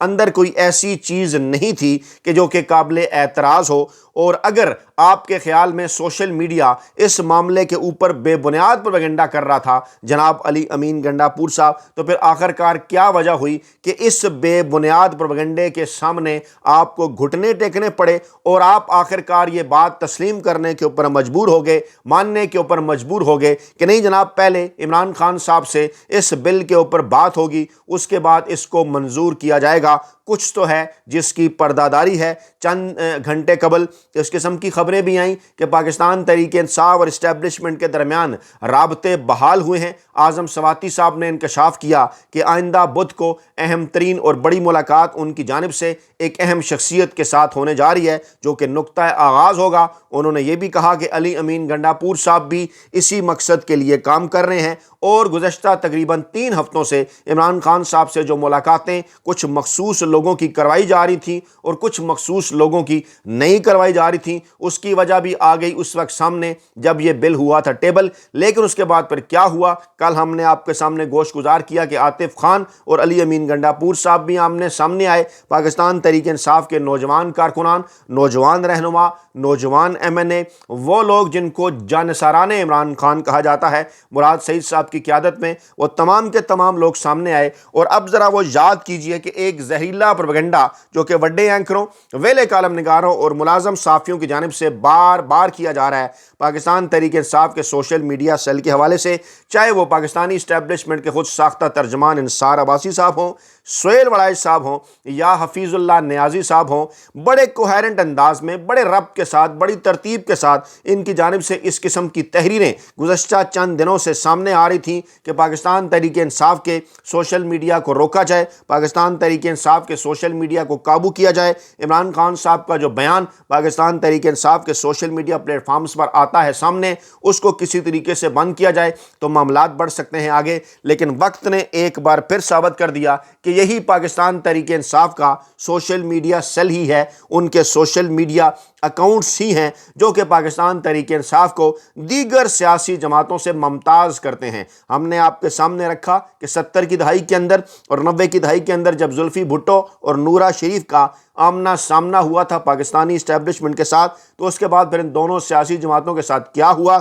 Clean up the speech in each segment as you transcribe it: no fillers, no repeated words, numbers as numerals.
اندر کوئی ایسی چیز نہیں تھی کہ جو کہ قابل اعتراض ہو۔ اور اگر آپ کے خیال میں سوشل میڈیا اس معاملے کے اوپر بے بنیاد پروپیگنڈا کر رہا تھا جناب علی امین گنڈاپور صاحب، تو پھر آخرکار کیا وجہ ہوئی کہ اس بے بنیاد پروپیگنڈے کے سامنے آپ کو گھٹنے ٹیکنے پڑے اور آپ آخرکار یہ بات تسلیم کرنے کے اوپر مجبور ہو گئے، ماننے کے اوپر مجبور ہو گئے کہ نہیں جناب، پہلے عمران خان صاحب سے اس بل کے اوپر بات ہوگی، اس کے بعد اس کو منظور کیا جائے گا۔ کچھ تو ہے جس کی پردہ داری ہے۔ چند گھنٹے قبل اس قسم کی خبریں بھی آئیں کہ پاکستان تحریک انصاف اور اسٹیبلشمنٹ کے درمیان رابطے بحال ہوئے ہیں۔ اعظم سواتی صاحب نے انکشاف کیا کہ آئندہ بدھ کو اہم ترین اور بڑی ملاقات ان کی جانب سے ایک اہم شخصیت کے ساتھ ہونے جا رہی ہے جو کہ نقطہ آغاز ہوگا۔ انہوں نے یہ بھی کہا کہ علی امین گنڈاپور صاحب بھی اسی مقصد کے لیے کام کر رہے ہیں، اور گزشتہ تقریباً 3 ہفتوں سے عمران خان صاحب سے جو ملاقاتیں کچھ مخصوص لوگوں کی کروائی جا رہی تھیں اور کچھ مخصوص لوگوں کی نہیں کروائی جا رہی تھیں، اس کی وجہ بھی آ گئی اس وقت سامنے جب یہ بل ہوا تھا ٹیبل۔ لیکن اس کے بعد پھر کیا ہوا، کل ہم نے آپ کے سامنے گوش گزار کیا کہ عاطف خان اور علی امین گنڈاپور صاحب بھی آمنے سامنے آئے۔ پاکستان تحریک انصاف کے نوجوان کارکنان، نوجوان رہنما، نوجوان ایم این اے، وہ لوگ جن کو جانثاران عمران خان کہا جاتا ہے مراد سعید صاحب کی قیادت میں، وہ تمام کے تمام لوگ سامنے آئے۔ اور اب ذرا وہ یاد کیجئے کہ ایک زہریلا پروپیگنڈا جو کہ وڈے اینکروں، ویلے کالم نگاروں اور ملازم صحافیوں کی جانب سے بار بار کیا جا رہا ہے پاکستان تحریک انصاف کے سوشل میڈیا سیل کے حوالے سے، چاہے وہ پاکستانی اسٹیبلشمنٹ کے خود ساختہ ترجمان انصار عباسی صاحب ہوں، سہیل وڑائچ صاحب ہوں یا حفیظ اللہ نیازی صاحب ہوں، بڑے کوہیرنٹ انداز میں، بڑے ربط کے ساتھ، بڑی ترتیب کے ساتھ ان کی جانب سے اس قسم کی تحریریں گزشتہ چند دنوں سے سامنے آ رہی تھیں کہ پاکستان تحریک انصاف کے سوشل میڈیا کو روکا جائے، پاکستان تحریک انصاف کے سوشل میڈیا کو قابو کیا جائے۔ عمران خان صاحب کا جو بیان پاکستان تحریک انصاف کے سوشل میڈیا پلیٹ فارمز پر آتا ہے سامنے، اس کو کسی طریقے سے بند کیا جائے تو معاملات بڑھ سکتے ہیں آگے۔ لیکن وقت نے ایک بار پھر ثابت کر دیا کہ یہی پاکستان تحریک انصاف کا سوشل میڈیا سیل ہی ہے، ان کے سوشل میڈیا اکاؤنٹس ہی ہیں جو کہ پاکستان تحریک انصاف کو دیگر سیاسی جماعتوں سے ممتاز کرتے ہیں۔ ہم نے آپ کے سامنے رکھا کہ 70 کی دہائی کے اندر اور 90 کی دہائی کے اندر جب زلفی بھٹو اور نورا شریف کا آمنا سامنا ہوا تھا پاکستانی اسٹیبلشمنٹ کے ساتھ، تو اس کے بعد پھر ان دونوں سیاسی جماعتوں کے ساتھ کیا ہوا،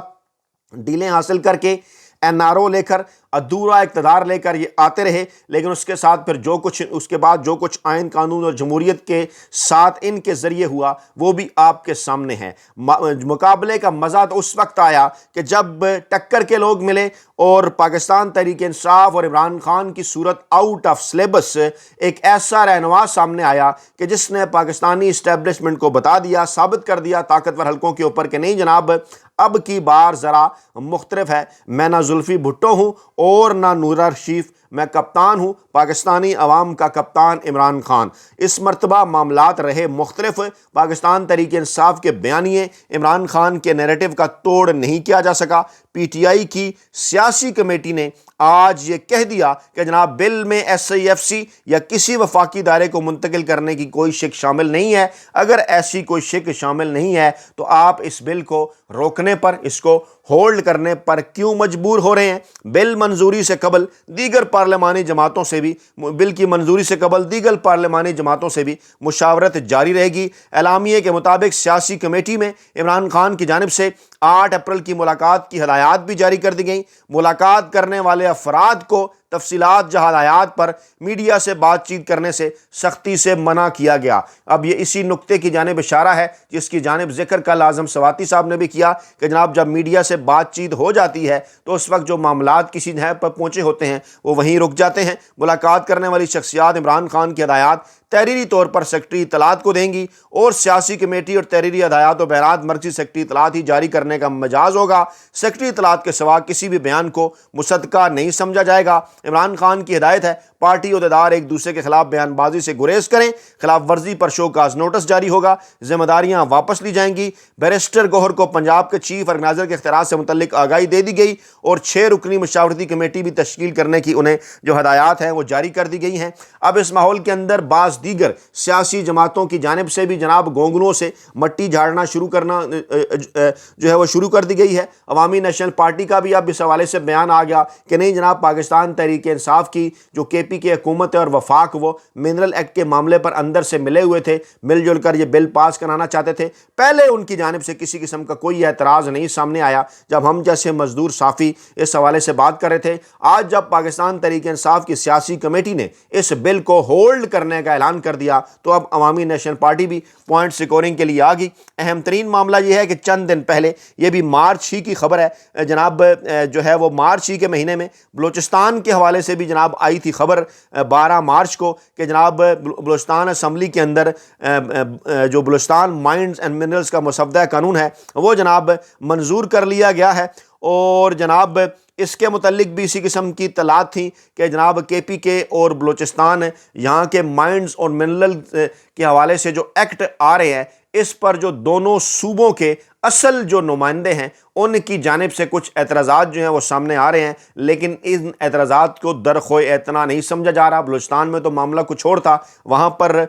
ڈیلیں حاصل کر کے این آر او لے کر، ادھورا اقتدار لے کر یہ آتے رہے۔ لیکن اس کے ساتھ پھر اس کے بعد جو کچھ آئین قانون اور جمہوریت کے ساتھ ان کے ذریعے ہوا وہ بھی آپ کے سامنے ہے۔ مقابلے کا مزہ تو اس وقت آیا کہ جب ٹکر کے لوگ ملے اور پاکستان تحریک انصاف اور عمران خان کی صورت آؤٹ آف سلیبس ایک ایسا رہنما سامنے آیا کہ جس نے پاکستانی اسٹیبلشمنٹ کو بتا دیا، ثابت کر دیا طاقتور حلقوں کے اوپر کہ نہیں جناب، اب کی بار ذرا مختلف ہے، میں نہ زلفی بھٹو ہوں اور نہ نورا شریف، میں کپتان ہوں، پاکستانی عوام کا کپتان عمران خان۔ اس مرتبہ معاملات رہے مختلف۔ پاکستان تحریک انصاف کے بیانیے عمران خان کے نیریٹو کا توڑ نہیں کیا جا سکا۔ پی ٹی آئی کی سیاسی کمیٹی نے آج یہ کہہ دیا کہ جناب بل میں ایس آئی ایف سی یا کسی وفاقی ادارے کو منتقل کرنے کی کوئی شک شامل نہیں ہے۔ اگر ایسی کوئی شک شامل نہیں ہے تو آپ اس بل کو روکنے پر، اس کو ہولڈ کرنے پر کیوں مجبور ہو رہے ہیں؟ بل منظوری سے قبل دیگر پارلیمانی جماعتوں سے بھی بل کی منظوری سے قبل دیگر پارلیمانی جماعتوں سے بھی مشاورت جاری رہے گی۔ اعلامیے کے مطابق سیاسی کمیٹی میں عمران خان کی جانب سے 8 اپریل کی ملاقات کی ہدایات بھی جاری کر دی گئیں۔ ملاقات کرنے والے افراد کو تفصیلات ہدایات پر میڈیا سے بات چیت کرنے سے سختی سے منع کیا گیا۔ اب یہ اسی نقطے کی جانب اشارہ ہے جس کی جانب ذکر کل اعظم سواتی صاحب نے بھی کیا کہ جناب جب میڈیا سے بات چیت ہو جاتی ہے تو اس وقت جو معاملات کسی جگہ پر پہنچے ہوتے ہیں وہ وہیں رک جاتے ہیں۔ ملاقات کرنے والی شخصیات عمران خان کی ہدایات تحریری طور پر سیکرٹری اطلاعات کو دیں گی اور سیاسی کمیٹی اور تحریری ہدایات و بیانات مرکزی سیکرٹری اطلاعات ہی جاری کرنے کا مجاز ہوگا۔ سیکرٹری اطلاعات کے سوا کسی بھی بیان کو مصدقہ نہیں سمجھا جائے گا۔ عمران خان کی ہدایت ہے پارٹی عہدیدار ایک دوسرے کے خلاف بیان بازی سے گریز کریں، خلاف ورزی پر شو کاز نوٹس جاری ہوگا، ذمہ داریاں واپس لی جائیں گی۔ بیرسٹر گوہر کو پنجاب کے چیف آرگنائزر کے اختیارات سے متعلق آگاہی دے دی گئی اور 6 رکنی مشاورتی کمیٹی بھی تشکیل کرنے کی انہیں جو ہدایات ہیں وہ جاری کر دی گئی ہیں۔ اب اس ماحول کے اندر بعض دیگر سیاسی جماعتوں کی جانب سے بھی جناب گونگنوں سے مٹی جھاڑنا شروع کرنا جو ہے وہ شروع کر دی گئی ہے۔ عوامی نیشنل پارٹی کا بھی اب اس حوالے سے بیان آ گیا کہ نہیں جناب، پاکستان تحریک تحریک انصاف کی جو کے پی کی حکومت ہے اور وفاق وہ منرل ایکٹ کے معاملے پر اندر سے ملے ہوئے تھے, مل جل کر یہ بل پاس کرانا چاہتے تھے. پہلے ان کی جانب سے کسی قسم کا کوئی اعتراض نہیں سامنے آیا جب ہم جیسے مزدور صافی اس حوالے سے بات کر رہے تھے. آج جب پاکستان تحریک انصاف کی سیاسی کمیٹی نے اس بل کو ہولڈ کرنے کا اعلان کر دیا تو اب عوامی نیشنل پارٹی بھی پوائنٹ سکورنگ کے لیے آ گئی. اہم ترین معاملہ یہ ہے کہ چند دن پہلے, یہ بھی مارچ ہی کی خبر ہے جناب, جو ہے وہ مارچ ہی کے مہینے میں بلوچستان کے حوالے سے بھی جناب آئی تھی خبر 12 مارچ کو کہ جناب بلوچستان اسمبلی کے اندر جو بلوچستان مائنز اینڈ منرلز کا مسودہ قانون ہے وہ جناب منظور کر لیا گیا ہے. اور جناب اس کے متعلق بھی اسی قسم کی اطلاعات تھیں کہ جناب کے پی کے اور بلوچستان یہاں کے مائنز اور منرل کے حوالے سے جو ایکٹ آ رہے ہیں اس پر جو دونوں صوبوں کے اصل جو نمائندے ہیں ان کی جانب سے کچھ اعتراضات جو ہیں وہ سامنے آ رہے ہیں, لیکن ان اعتراضات کو درخوئے اعتنا نہیں سمجھا جا رہا. بلوچستان میں تو معاملہ کچھ اور تھا, وہاں پر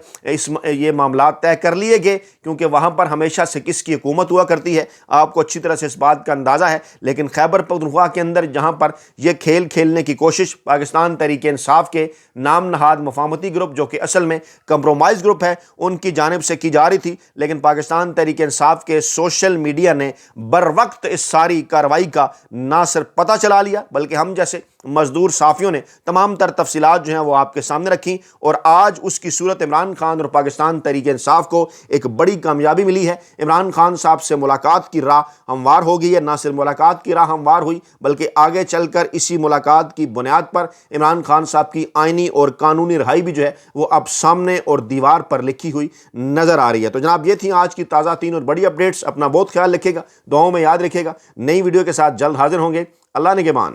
یہ معاملات طے کر لیے گئے کیونکہ وہاں پر ہمیشہ سے کس کی حکومت ہوا کرتی ہے, آپ کو اچھی طرح سے اس بات کا اندازہ ہے. لیکن خیبر پختونخوا کے اندر جہاں پر یہ کھیل کھیلنے کی کوشش پاکستان تحریک انصاف کے نام نہاد مفاہمتی گروپ جو کہ اصل میں کمپرومائز گروپ ہے ان کی جانب سے کی جا رہی تھی, لیکن پاکستان تحریک انصاف کے سوشل میڈیا نے بر وقت اس ساری کارروائی کا نہ صرف پتہ چلا لیا بلکہ ہم جیسے مزدور صحافیوں نے تمام تر تفصیلات جو ہیں وہ آپ کے سامنے رکھی. اور آج اس کی صورت عمران خان اور پاکستان تحریک انصاف کو ایک بڑی کامیابی ملی ہے. عمران خان صاحب سے ملاقات کی راہ ہموار ہو گئی ہے. نہ صرف ملاقات کی راہ ہموار ہوئی بلکہ آگے چل کر اسی ملاقات کی بنیاد پر عمران خان صاحب کی آئینی اور قانونی رہائی بھی جو ہے وہ اب سامنے اور دیوار پر لکھی ہوئی نظر آ رہی ہے. تو جناب یہ تھی آج کی تازہ تین اور بڑی اپڈیٹس. اپنا بہت خیال رکھیے گا, دعاؤں میں یاد رکھیے گا. نئی ویڈیو کے ساتھ جلد حاضر ہوں گے. اللہ نگہبان.